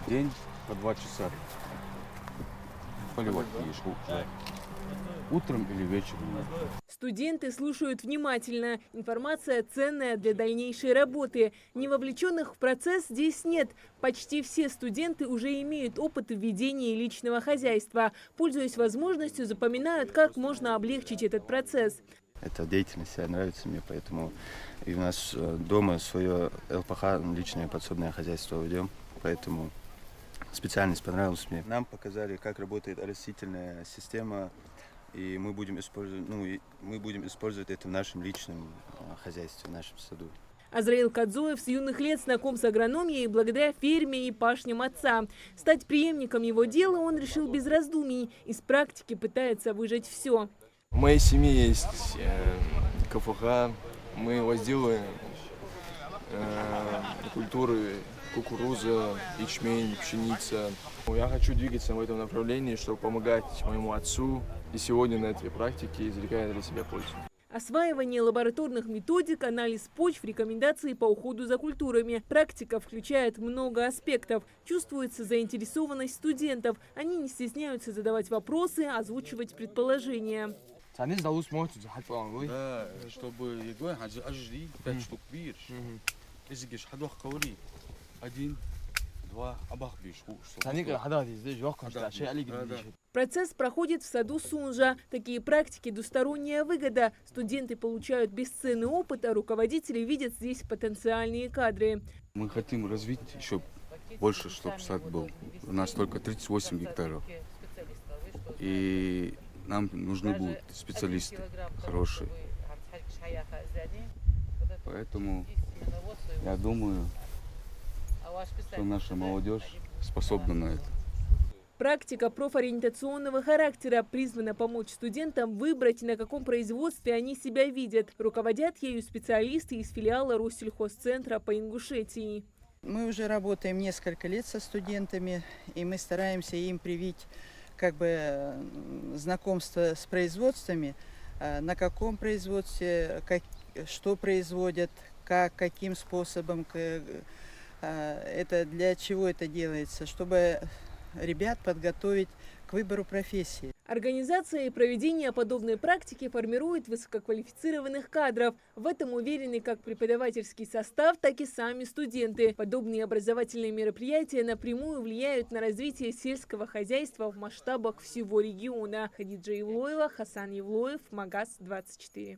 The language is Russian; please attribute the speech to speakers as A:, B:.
A: день по 2 часа поливать будешь утром или вечером.
B: Студенты слушают внимательно. Информация ценная для дальнейшей работы. Невовлеченных в процесс здесь нет. Почти все студенты уже имеют опыт в ведении личного хозяйства. Пользуясь возможностью, запоминают, как можно облегчить этот процесс.
C: Эта деятельность нравится мне, поэтому и у нас дома свое ЛПХ, личное подсобное хозяйство ведем, поэтому специальность понравилась мне. Нам показали, как работает растительная система, и мы будем использовать это в нашем личном хозяйстве, в нашем саду.
B: Азраил Кадзоев с юных лет знаком с агрономией благодаря ферме и пашням отца. Стать преемником его дела он решил без раздумий. Из практики пытается выжать все.
D: В моей семье есть КФХ, мы его сделаем, культуры, кукуруза, ячмень, пшеница. Я хочу двигаться в этом направлении, чтобы помогать моему отцу. И сегодня на этой практике извлекаю для себя пользу.
B: Осваивание лабораторных методик, анализ почв, рекомендации по уходу за культурами. Практика включает много аспектов. Чувствуется заинтересованность студентов. Они не стесняются задавать вопросы, озвучивать предположения.
A: Да, чтобы 5 штук бир. Один, два,
B: Процесс проходит в саду Сунжа. Такие практики – двусторонняя выгода. Студенты получают бесценный опыт, а руководители видят здесь потенциальные кадры.
A: Мы хотим развить еще больше, чтобы сад был. У нас только 38 гектаров. И нам нужны будут специалисты хорошие. Поэтому я думаю, что наша молодежь способна на это.
B: Практика профориентационного характера призвана помочь студентам выбрать, на каком производстве они себя видят. Руководят ею специалисты из филиала Россельхозцентра по Ингушетии.
E: Мы уже работаем несколько лет со студентами, и мы стараемся им привить знакомство с производствами, на каком производстве, что производят, каким способом, это для чего это делается, чтобы ребят подготовить к выбору профессии.
B: Организация и проведение подобной практики формирует высококвалифицированных кадров. В этом уверены как преподавательский состав, так и сами студенты. Подобные образовательные мероприятия напрямую влияют на развитие сельского хозяйства в масштабах всего региона. Хадиджа Евлоева, Хасан Евлоев, Магаз 24.